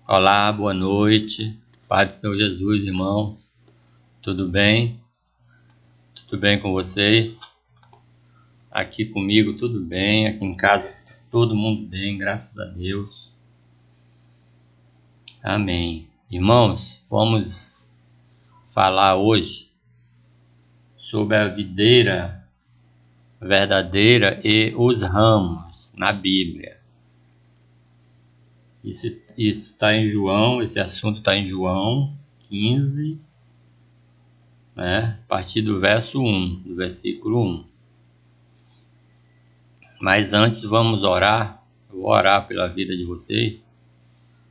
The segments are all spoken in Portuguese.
Olá, boa noite. Paz do Senhor Jesus, irmãos. Tudo bem? Tudo bem com vocês? Aqui comigo tudo bem, aqui em casa todo mundo bem, graças a Deus. Amém. Irmãos, vamos falar hoje sobre a videira verdadeira e os ramos na Bíblia. Isso está em João, esse assunto está em João 15, né? A partir do verso 1, do versículo 1. Mas antes vamos orar. Eu vou orar pela vida de vocês.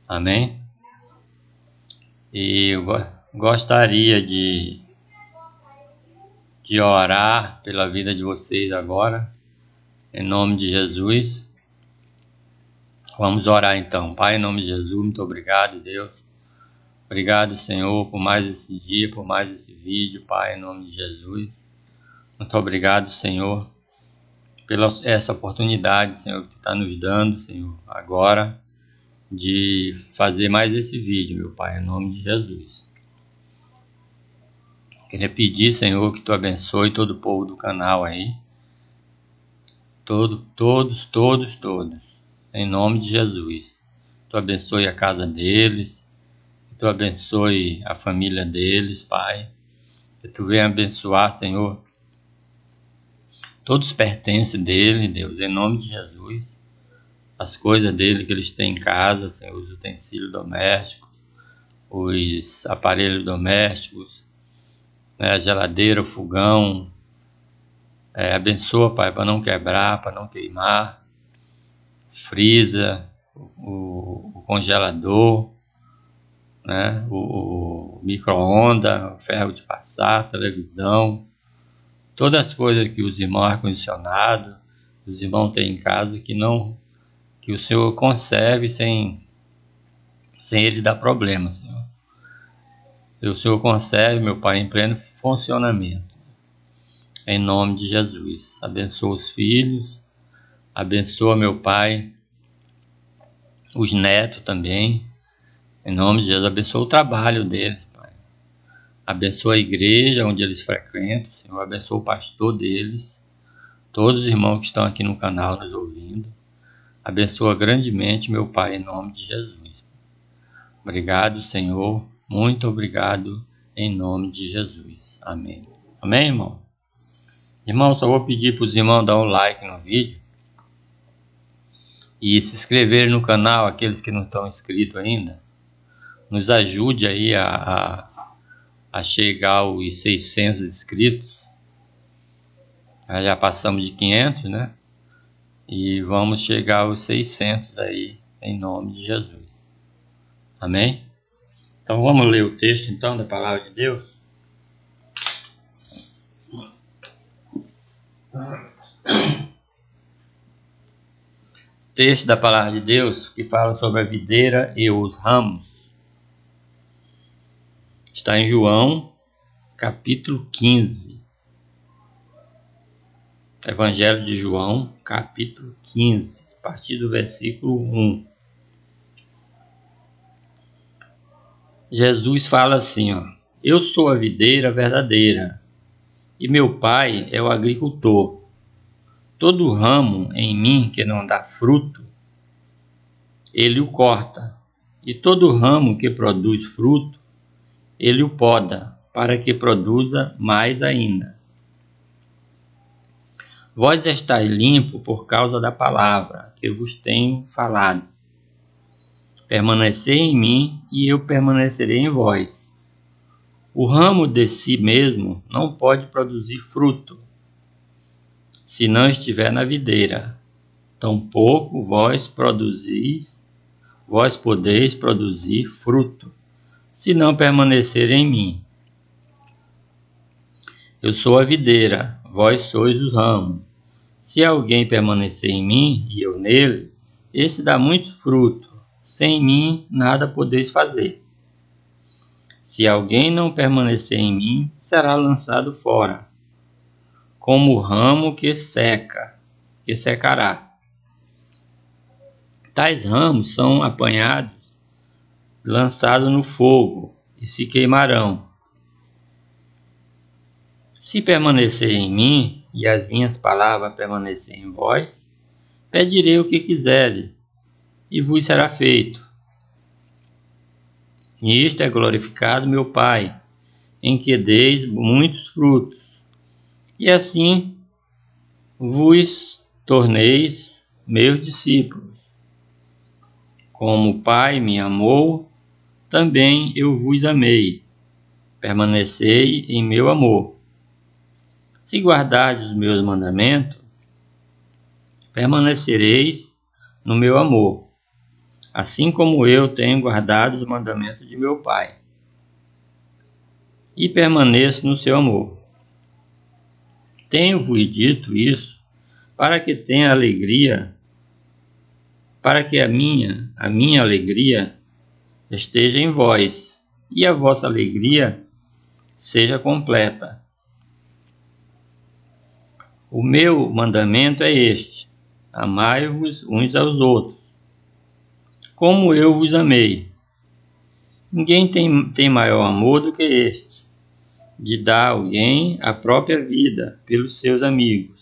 Amém? E eu gostaria de orar pela vida de vocês agora, em nome de Jesus. Vamos orar então. Pai, em nome de Jesus, muito obrigado, Deus. Obrigado, Senhor, por mais esse dia, por mais esse vídeo, Pai, em nome de Jesus. Muito obrigado, Senhor, pela essa oportunidade, Senhor, que Tu está nos dando, Senhor, agora, de fazer mais esse vídeo, meu Pai, em nome de Jesus. Queria pedir, Senhor, que Tu abençoe todo o povo do canal aí. Todos, em nome de Jesus. Tu abençoe a casa deles, que Tu abençoe a família deles, Pai. Que Tu venha abençoar, Senhor, todos os pertences dele, Deus, em nome de Jesus. As coisas dele que eles têm em casa, Senhor, os utensílios domésticos, os aparelhos domésticos, né, a geladeira, o fogão. Abençoa, Pai, para não quebrar, para não queimar. Freezer, o congelador, né, o micro-ondas, o ferro de passar, televisão. Todas as coisas que os irmãos ar-condicionado, os irmãos têm em casa que o Senhor conserve sem ele dar problema, Senhor. E o Senhor conserve, meu Pai, em pleno funcionamento. Em nome de Jesus. Abençoa os filhos. Abençoa, meu Pai, os netos também. Em nome de Jesus. Abençoa o trabalho deles, Pai. Abençoa a igreja onde eles frequentam, Senhor. Abençoa o pastor deles. Todos os irmãos que estão aqui no canal nos ouvindo. Abençoa grandemente, meu Pai, em nome de Jesus. Obrigado, Senhor. Muito obrigado, em nome de Jesus. Amém. Amém, irmão? Irmão, só vou pedir para os irmãos dar um like no vídeo e se inscreverem no canal, aqueles que não estão inscritos ainda. Nos ajude aí a chegar aos 600 inscritos. Já passamos de 500, né? E vamos chegar aos 600 aí, em nome de Jesus. Amém? Então vamos ler o texto então da palavra de Deus. Texto da palavra de Deus que fala sobre a videira e os ramos. Está em João, capítulo 15. Evangelho de João, capítulo 15, a partir do versículo 1. Jesus fala assim, ó: Eu sou a videira verdadeira, e meu Pai é o agricultor. Todo ramo em mim que não dá fruto, ele o corta, e todo ramo que produz fruto, ele o poda, para que produza mais ainda. Vós estáis limpo por causa da palavra que vos tenho falado. Permanecei em mim, e eu permanecerei em vós. O ramo de si mesmo não pode produzir fruto, se não estiver na videira. Tampouco vós podeis produzir fruto, se não permanecer em mim. Eu sou a videira, vós sois os ramos. Se alguém permanecer em mim e eu nele, esse dá muito fruto. Sem mim nada podeis fazer. Se alguém não permanecer em mim, será lançado fora, como o ramo que secará. Tais ramos são apanhados, lançado no fogo, e se queimarão. Se permanecer em mim, e as minhas palavras permanecerem em vós, pedirei o que quiseres, e vos será feito. E isto é glorificado meu Pai, em que deis muitos frutos, e assim vos torneis meus discípulos. Como o Pai me amou, também eu vos amei. Permanecei em meu amor. Se guardardes os meus mandamentos, permanecereis no meu amor, assim como eu tenho guardado os mandamentos de meu Pai, e permaneço no seu amor. Tenho-vos dito isso para que tenha alegria, para que a minha alegria esteja em vós, e a vossa alegria seja completa. O meu mandamento é este: amai-vos uns aos outros, como eu vos amei. Ninguém tem maior amor do que este, de dar a alguém a própria vida pelos seus amigos.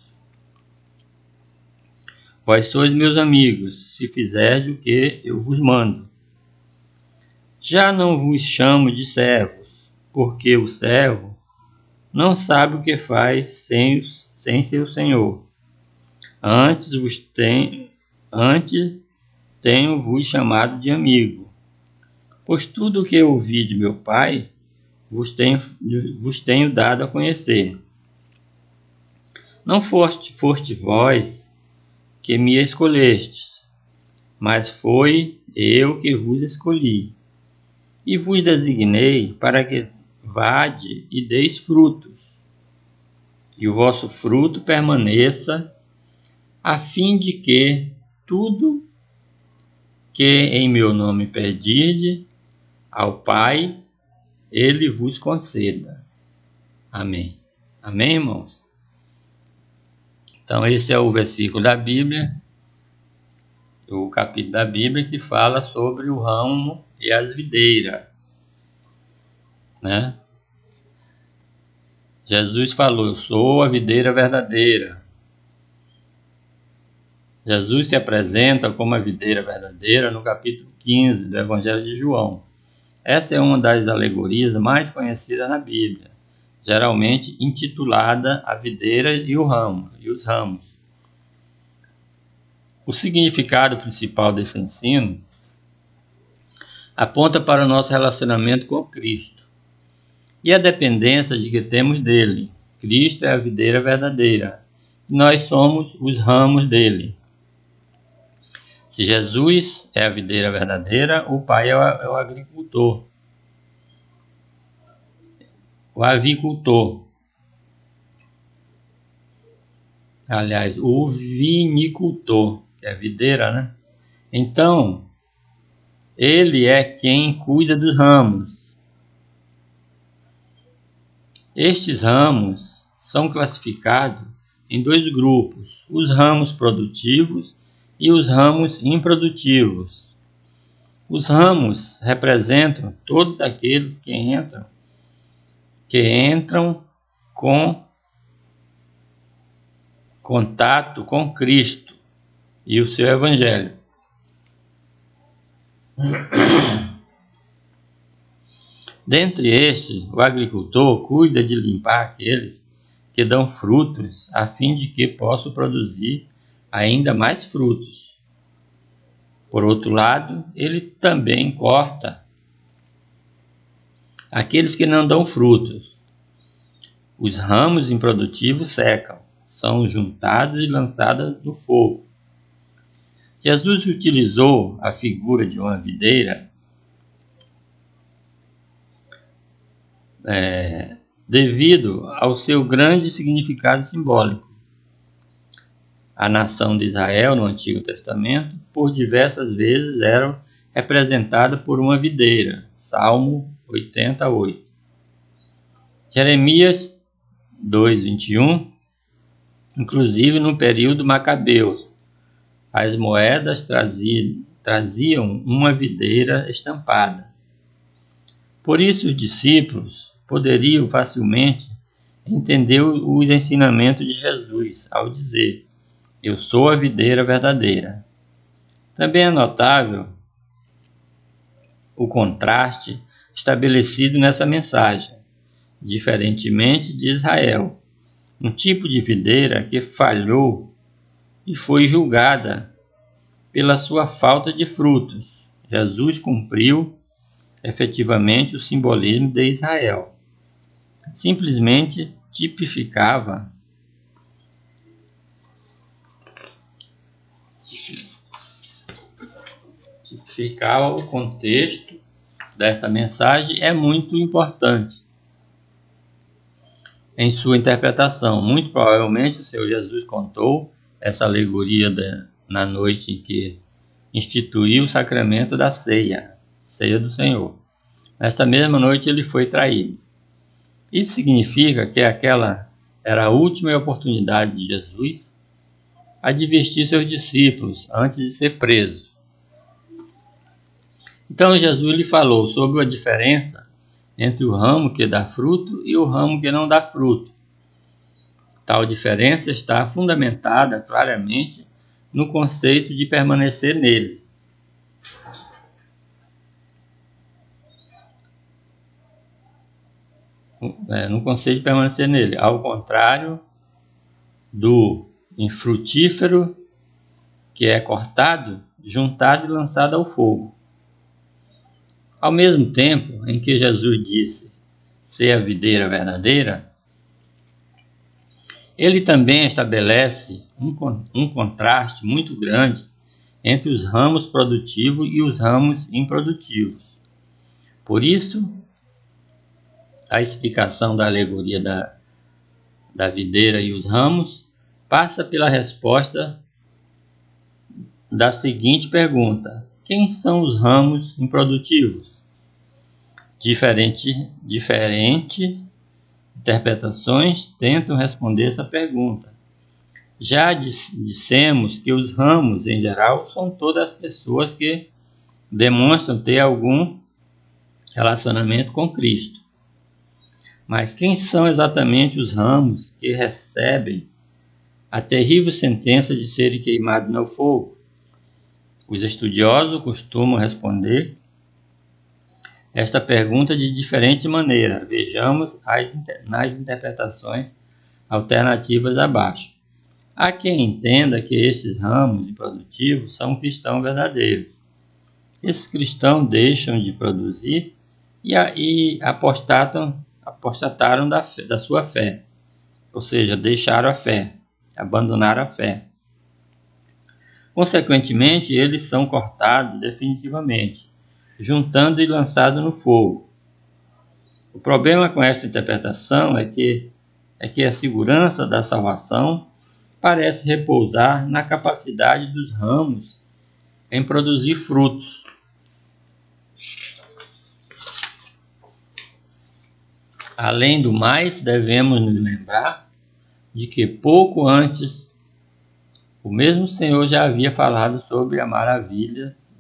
Vós sois meus amigos, se fizerdes o que eu vos mando. Já não vos chamo de servos, porque o servo não sabe o que faz sem seu senhor. Antes tenho-vos chamado de amigo, pois tudo o que eu ouvi de meu Pai vos tenho dado a conhecer. Não foste vós que me escolhestes, mas foi eu que vos escolhi, e vos designei para que vade e deis frutos, e o vosso fruto permaneça, a fim de que tudo que em meu nome pedirde ao Pai, Ele vos conceda. Amém. Amém, irmãos? Então esse é o versículo da Bíblia, o capítulo da Bíblia que fala sobre o ramo e as videiras, né? Jesus falou: eu sou a videira verdadeira. Jesus se apresenta como a videira verdadeira no capítulo 15 do Evangelho de João. Essa é uma das alegorias mais conhecidas na Bíblia, geralmente intitulada a videira e os ramos. O significado principal desse ensino aponta para o nosso relacionamento com Cristo e a dependência de que temos dele. Cristo é a videira verdadeira e nós somos os ramos dele. Se Jesus é a videira verdadeira, o Pai é o agricultor, o avicultor. Aliás, o vinicultor, que é a videira, né? Então, ele é quem cuida dos ramos. Estes ramos são classificados em dois grupos: os ramos produtivos e os ramos improdutivos. Os ramos representam todos aqueles que entram com contato com Cristo e o seu Evangelho. Dentre estes, o agricultor cuida de limpar aqueles que dão frutos, a fim de que possam produzir ainda mais frutos. Por outro lado, ele também corta aqueles que não dão frutos. Os ramos improdutivos secam, são juntados e lançados no fogo. Jesus utilizou a figura de uma videira devido ao seu grande significado simbólico. A nação de Israel no Antigo Testamento, por diversas vezes, era representada por uma videira. Salmo 88. Jeremias 2:21, inclusive no período Macabeus, as moedas traziam uma videira estampada. Por isso os discípulos poderiam facilmente entender os ensinamentos de Jesus ao dizer: eu sou a videira verdadeira. Também é notável o contraste estabelecido nessa mensagem, diferentemente de Israel, um tipo de videira que falhou e foi julgada pela sua falta de frutos. Jesus cumpriu efetivamente o simbolismo de Israel. Simplesmente tipificava o contexto desta mensagem é muito importante em sua interpretação. Muito provavelmente o Senhor Jesus contou essa alegoria na noite em que instituiu o sacramento da ceia do Senhor. Nesta mesma noite ele foi traído. Isso significa que aquela era a última oportunidade de Jesus advertir seus discípulos antes de ser preso. Então Jesus lhe falou sobre a diferença entre o ramo que dá fruto e o ramo que não dá fruto. Tal diferença está fundamentada claramente no conceito de permanecer nele. No conceito de permanecer nele, ao contrário do infrutífero, que é cortado, juntado e lançado ao fogo. Ao mesmo tempo em que Jesus disse ser a videira verdadeira, ele também estabelece um contraste muito grande entre os ramos produtivos e os ramos improdutivos. Por isso, a explicação da alegoria da videira e os ramos passa pela resposta da seguinte pergunta: quem são os ramos improdutivos? Diferentes interpretações tentam responder essa pergunta. Já dissemos que os ramos, em geral, são todas as pessoas que demonstram ter algum relacionamento com Cristo. Mas quem são exatamente os ramos que recebem a terrível sentença de serem queimados no fogo? Os estudiosos costumam responder esta pergunta de diferente maneira. Vejamos nas interpretações alternativas abaixo. Há quem entenda que estes ramos improdutivos são cristãos verdadeiros. Esses cristãos deixam de produzir e apostataram da sua fé, ou seja, deixaram a fé, abandonaram a fé. Consequentemente, eles são cortados definitivamente, juntando e lançados no fogo. O problema com esta interpretação é que a segurança da salvação parece repousar na capacidade dos ramos em produzir frutos. Além do mais, devemos nos lembrar de que pouco antes o mesmo Senhor já havia falado sobre a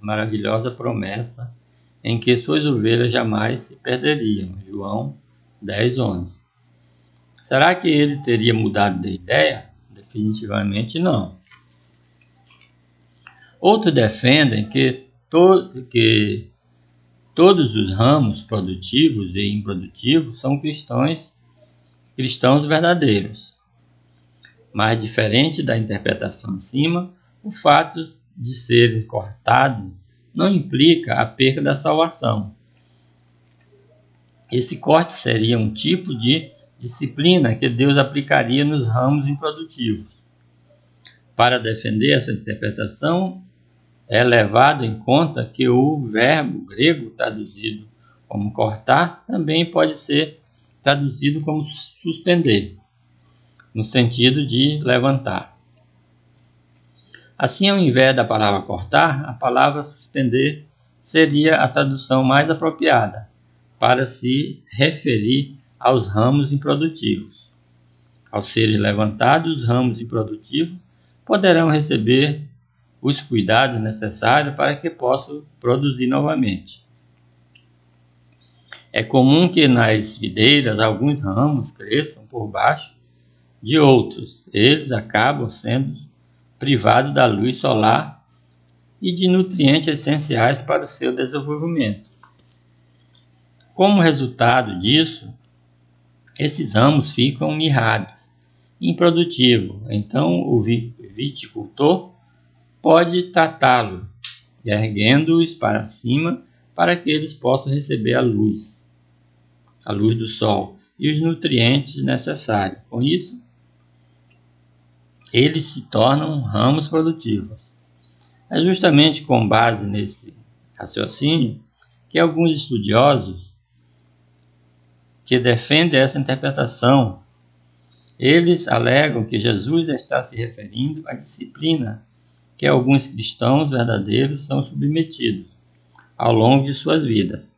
maravilhosa promessa em que suas ovelhas jamais se perderiam. João 10:11. Será que ele teria mudado de ideia? Definitivamente não. Outros defendem que todos os ramos produtivos e improdutivos são cristãos verdadeiros. Mas diferente da interpretação acima, o fato de serem cortados não implica a perda da salvação. Esse corte seria um tipo de disciplina que Deus aplicaria nos ramos improdutivos. Para defender essa interpretação, é levado em conta que o verbo grego traduzido como cortar também pode ser traduzido como suspender, no sentido de levantar. Assim, ao invés da palavra cortar, a palavra suspender seria a tradução mais apropriada para se referir aos ramos improdutivos. Ao serem levantados, os ramos improdutivos poderão receber os cuidados necessários para que possam produzir novamente. É comum que nas videiras alguns ramos cresçam por baixo de outros. Eles acabam sendo privados da luz solar e de nutrientes essenciais para o seu desenvolvimento. Como resultado disso, esses ramos ficam mirrados, improdutivos. Então, o viticultor pode tratá-lo, erguendo-os para cima para que eles possam receber a luz do sol e os nutrientes necessários. Com isso, eles se tornam ramos produtivos. É justamente com base nesse raciocínio que alguns estudiosos que defendem essa interpretação, eles alegam que Jesus está se referindo à disciplina que alguns cristãos verdadeiros são submetidos ao longo de suas vidas.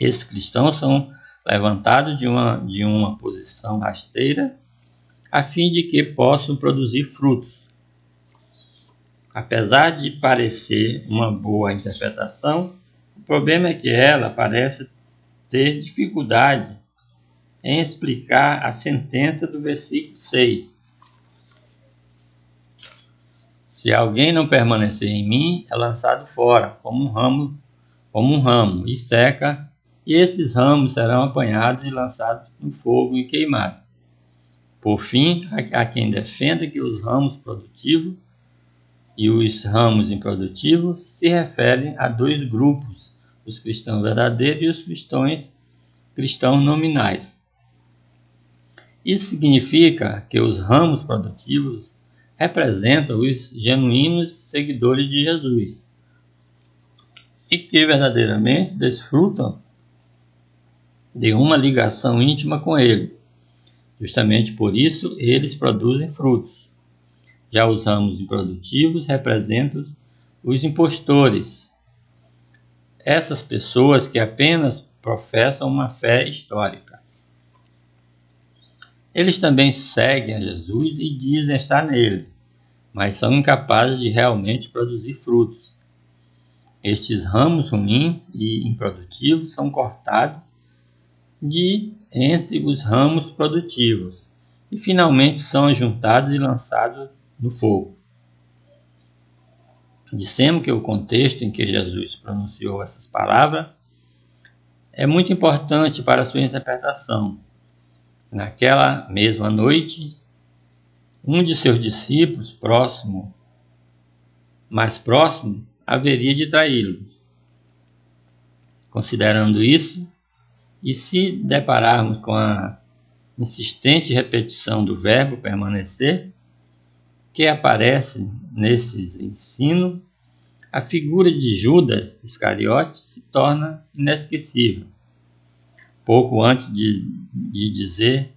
Esses cristãos são levantados de uma posição rasteira a fim de que possam produzir frutos. Apesar de parecer uma boa interpretação, o problema é que ela parece ter dificuldade em explicar a sentença do versículo 6. Se alguém não permanecer em mim, é lançado fora, como um ramo, e seca, e esses ramos serão apanhados e lançados no fogo e queimados. Por fim, há quem defenda que os ramos produtivos e os ramos improdutivos se referem a dois grupos, os cristãos verdadeiros e os cristãos nominais. Isso significa que os ramos produtivos representam os genuínos seguidores de Jesus e que verdadeiramente desfrutam de uma ligação íntima com Ele. Justamente por isso, eles produzem frutos. Já os ramos improdutivos representam os impostores, essas pessoas que apenas professam uma fé histórica. Eles também seguem a Jesus e dizem estar nele, mas são incapazes de realmente produzir frutos. Estes ramos ruins e improdutivos são cortados de entre os ramos produtivos e finalmente são ajuntados e lançados no fogo. Dissemos que o contexto em que Jesus pronunciou essas palavras é muito importante para a sua interpretação. Naquela mesma noite, um de seus discípulos mais próximo, haveria de traí-lo. Considerando isso, e se depararmos com a insistente repetição do verbo permanecer, que aparece nesses ensinos, a figura de Judas Iscariote se torna inesquecível. Pouco antes de dizer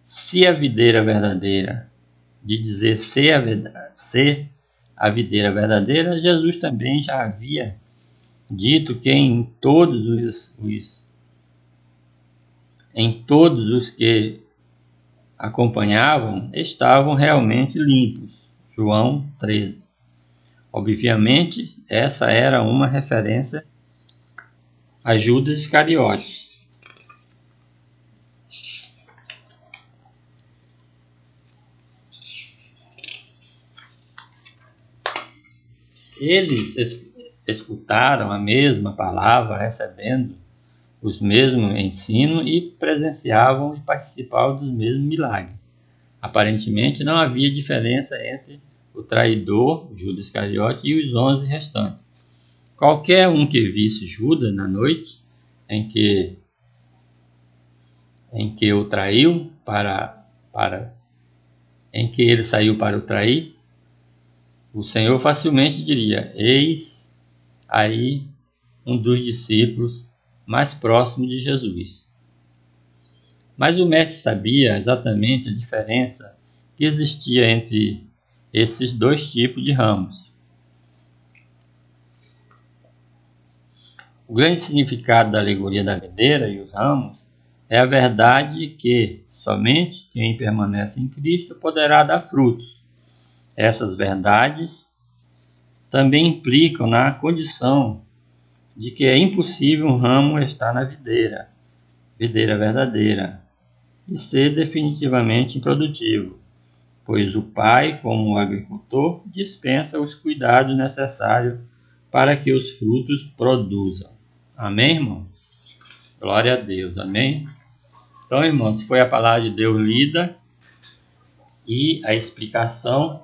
se a videira verdadeira, ser a videira verdadeira, Jesus também já havia dito que em todos os que acompanhavam estavam realmente limpos. João 13. Obviamente, essa era uma referência a Judas Iscariote. Eles escutaram a mesma palavra, recebendo os mesmos ensinos e presenciavam e participavam dos mesmos milagres. Aparentemente não havia diferença entre o traidor, Judas Iscariote, e os 11 restantes. Qualquer um que visse Judas na noite em que o traiu em que ele saiu para o trair, o Senhor facilmente diria: eis aí um dos discípulos mais próximo de Jesus. Mas o mestre sabia exatamente a diferença que existia entre esses dois tipos de ramos. O grande significado da alegoria da videira e os ramos é a verdade que somente quem permanece em Cristo poderá dar frutos. Essas verdades também implicam na condição de que é impossível um ramo estar na videira verdadeira, e ser definitivamente improdutivo, pois o pai, como agricultor, dispensa os cuidados necessários para que os frutos produzam. Amém, irmão? Glória a Deus, amém? Então, irmãos, foi a palavra de Deus lida e a explicação,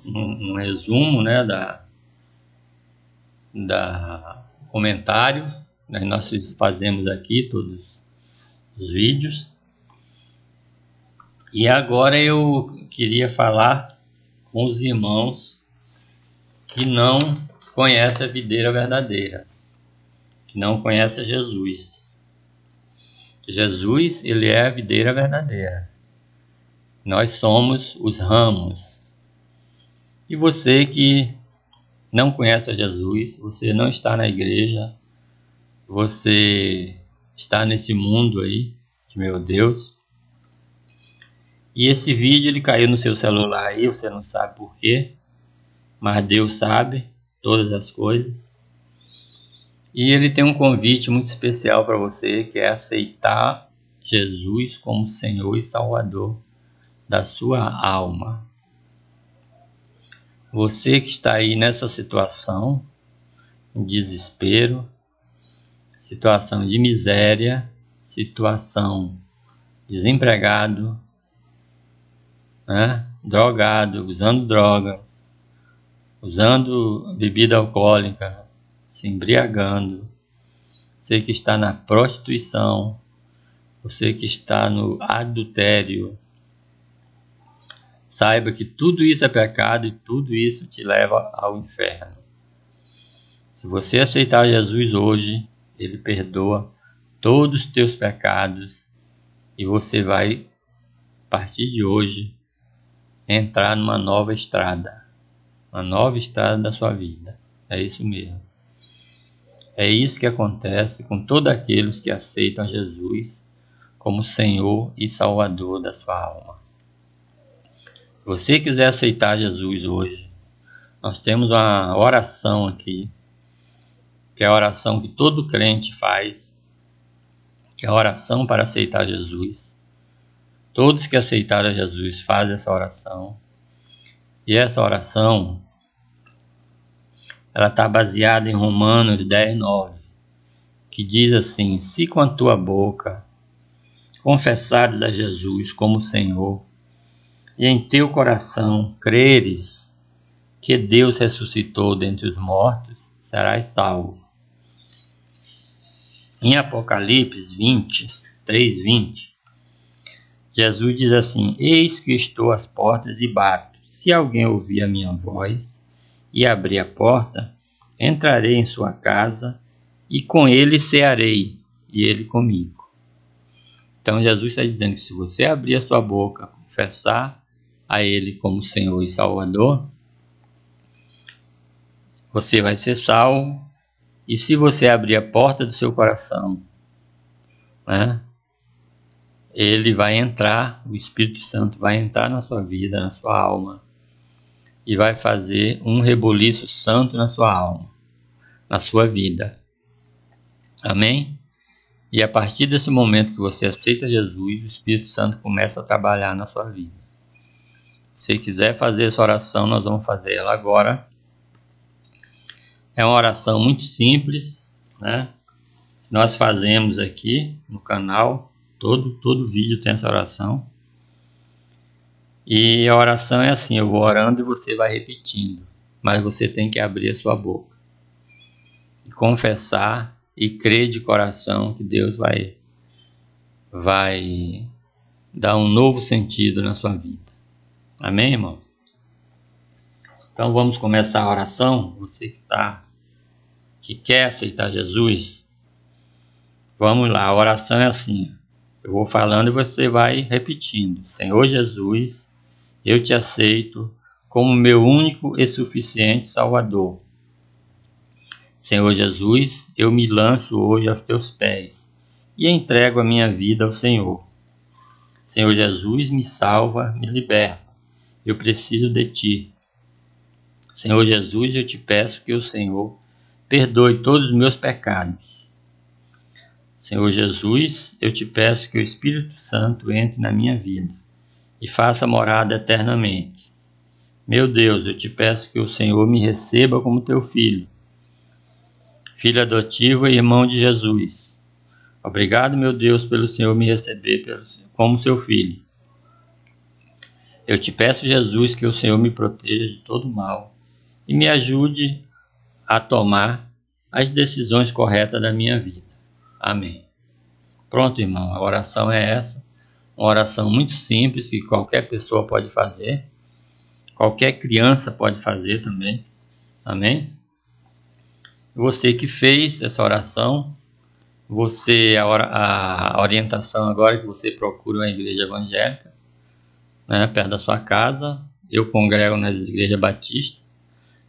um resumo, né, da comentário, né, nós fazemos aqui todos os vídeos. E agora eu queria falar com os irmãos que não conhecem a videira verdadeira, que não conhecem Jesus. Jesus, ele é a videira verdadeira. Nós somos os ramos. E você que não conhece a Jesus, você não está na igreja, você está nesse mundo aí, de meu Deus, e esse vídeo ele caiu no seu celular aí, você não sabe por quê, mas Deus sabe todas as coisas. E ele tem um convite muito especial para você, que é aceitar Jesus como Senhor e Salvador da sua alma. Você que está aí nessa situação, em desespero, situação de miséria, situação desempregado, né? Drogado, usando drogas, usando bebida alcoólica, se embriagando, você que está na prostituição, você que está no adultério, saiba que tudo isso é pecado e tudo isso te leva ao inferno. Se você aceitar Jesus hoje, Ele perdoa todos os teus pecados e você vai, a partir de hoje, entrar numa nova estrada da sua vida. É isso mesmo. É isso que acontece com todos aqueles que aceitam Jesus como Senhor e Salvador da sua alma. Se você quiser aceitar Jesus hoje, nós temos uma oração aqui, que é a oração que todo crente faz, que é a oração para aceitar Jesus. Todos que aceitaram Jesus fazem essa oração. E essa oração, ela está baseada em Romanos 10:9, que diz assim: se com a tua boca confessares a Jesus como Senhor, e em teu coração creres que Deus ressuscitou dentre os mortos, serás salvo. Em Apocalipse 3:20, Jesus diz assim: eis que estou às portas e bato. Se alguém ouvir a minha voz e abrir a porta, entrarei em sua casa e com ele cearei, e ele comigo. Então Jesus está dizendo que se você abrir a sua boca, confessar a Ele como Senhor e Salvador, você vai ser salvo. E se você abrir a porta do seu coração, né, Ele vai entrar, o Espírito Santo vai entrar na sua vida, na sua alma, e vai fazer um reboliço santo na sua alma, na sua vida. Amém? E a partir desse momento que você aceita Jesus, o Espírito Santo começa a trabalhar na sua vida. Se quiser fazer essa oração, nós vamos fazer ela agora. É uma oração muito simples, né? Nós fazemos aqui no canal, todo vídeo tem essa oração. E a oração é assim, eu vou orando e você vai repetindo, mas você tem que abrir a sua boca e confessar e crer de coração que Deus vai dar um novo sentido na sua vida. Amém, irmão? Então vamos começar a oração. Você que quer aceitar Jesus, vamos lá. A oração é assim, eu vou falando e você vai repetindo. Senhor Jesus, eu te aceito como meu único e suficiente Salvador. Senhor Jesus, eu me lanço hoje aos teus pés e entrego a minha vida ao Senhor. Senhor Jesus, me salva, me liberta. Eu preciso de ti. Senhor Jesus, eu te peço que o Senhor perdoe todos os meus pecados. Senhor Jesus, eu te peço que o Espírito Santo entre na minha vida e faça morada eternamente. Meu Deus, eu te peço que o Senhor me receba como teu filho, filho adotivo e irmão de Jesus. Obrigado, meu Deus, pelo Senhor me receber como seu filho. Eu te peço, Jesus, que o Senhor me proteja de todo mal e me ajude a tomar as decisões corretas da minha vida. Amém. Pronto, irmão, a oração é essa. Uma oração muito simples que qualquer pessoa pode fazer. Qualquer criança pode fazer também. Amém? Você que fez essa oração, a orientação agora é que você procure uma igreja evangélica, né, perto da sua casa. Eu congrego nas igrejas batistas.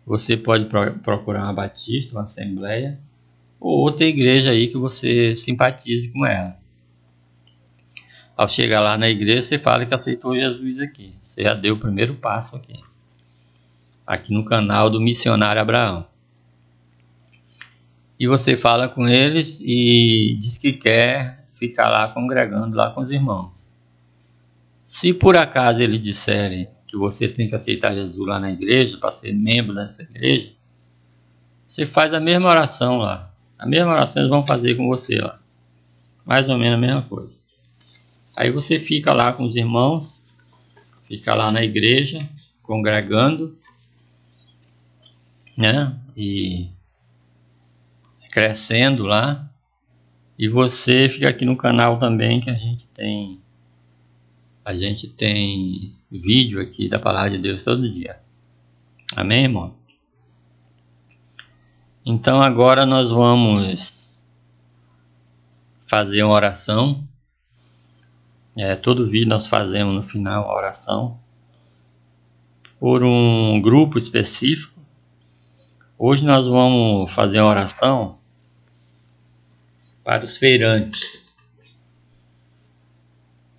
Você pode procurar uma batista, uma assembleia, ou outra igreja aí que você simpatize com ela. Ao chegar lá na igreja, você fala que aceitou Jesus aqui. Você já deu o primeiro passo aqui no canal do Missionário Abraão. E você fala com eles e diz que quer ficar lá congregando lá com os irmãos. Se por acaso eles disserem que você tem que aceitar Jesus lá na igreja, para ser membro dessa igreja, você faz a mesma oração lá. A mesma oração eles vão fazer com você lá. Mais ou menos a mesma coisa. Aí você fica lá com os irmãos, fica lá na igreja, congregando, né? E crescendo lá. E você fica aqui no canal também, que a gente tem vídeo aqui da Palavra de Deus todo dia. Amém, irmão? Então agora nós vamos fazer uma oração. Todo vídeo nós fazemos no final a oração por um grupo específico. Hoje nós vamos fazer uma oração para os feirantes.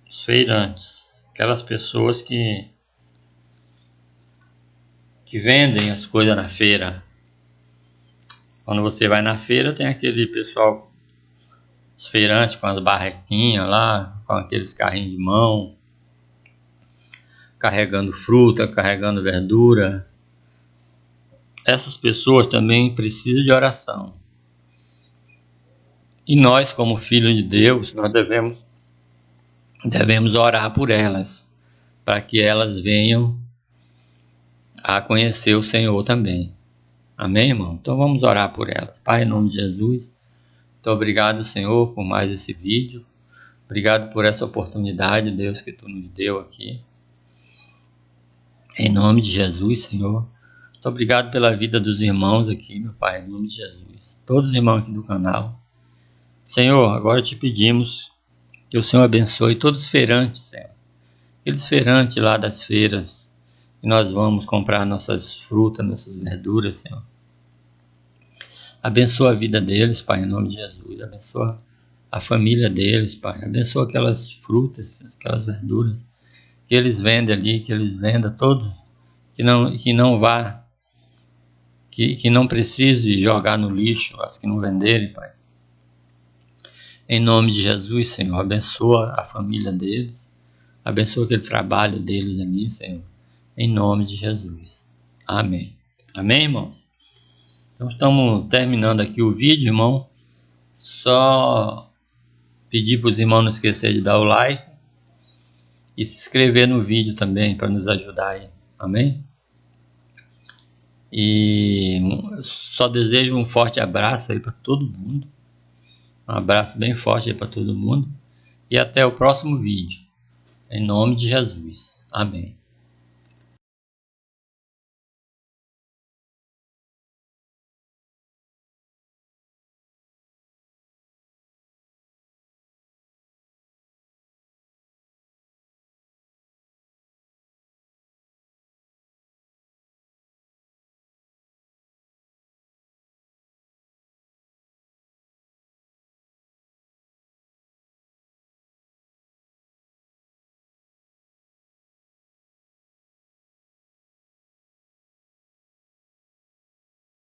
Os feirantes, aquelas pessoas que vendem as coisas na feira. Quando você vai na feira, tem aquele pessoal, os feirantes com as barraquinhas lá, com aqueles carrinhos de mão, carregando fruta, carregando verdura. Essas pessoas também precisam de oração. E nós, como filhos de Deus, nós devemos orar por elas, para que elas venham a conhecer o Senhor também. Amém, irmão? Então vamos orar por elas. Pai, em nome de Jesus, muito obrigado, Senhor, por mais esse vídeo. Obrigado por essa oportunidade, Deus, que Tu nos deu aqui. Em nome de Jesus, Senhor. Muito obrigado pela vida dos irmãos aqui, meu Pai, em nome de Jesus. Todos os irmãos aqui do canal. Senhor, agora te pedimos que o Senhor abençoe todos os feirantes, Senhor. Aqueles feirantes lá das feiras, que nós vamos comprar nossas frutas, nossas verduras, Senhor. Abençoa a vida deles, Pai, em nome de Jesus. Abençoa a família deles, Pai. Abençoa aquelas frutas, aquelas verduras que eles vendem ali, que eles vendam todos, que não precise jogar no lixo as que não venderem, Pai. Em nome de Jesus, Senhor, abençoa a família deles, abençoa aquele trabalho deles ali, Senhor, em nome de Jesus. Amém. Amém, irmão? Então estamos terminando aqui o vídeo, irmão. Só pedir para os irmãos não esquecer de dar o like e se inscrever no vídeo também, para nos ajudar aí. Amém? E só desejo um forte abraço aí para todo mundo. Um abraço bem forte aí para todo mundo. E até o próximo vídeo. Em nome de Jesus. Amém.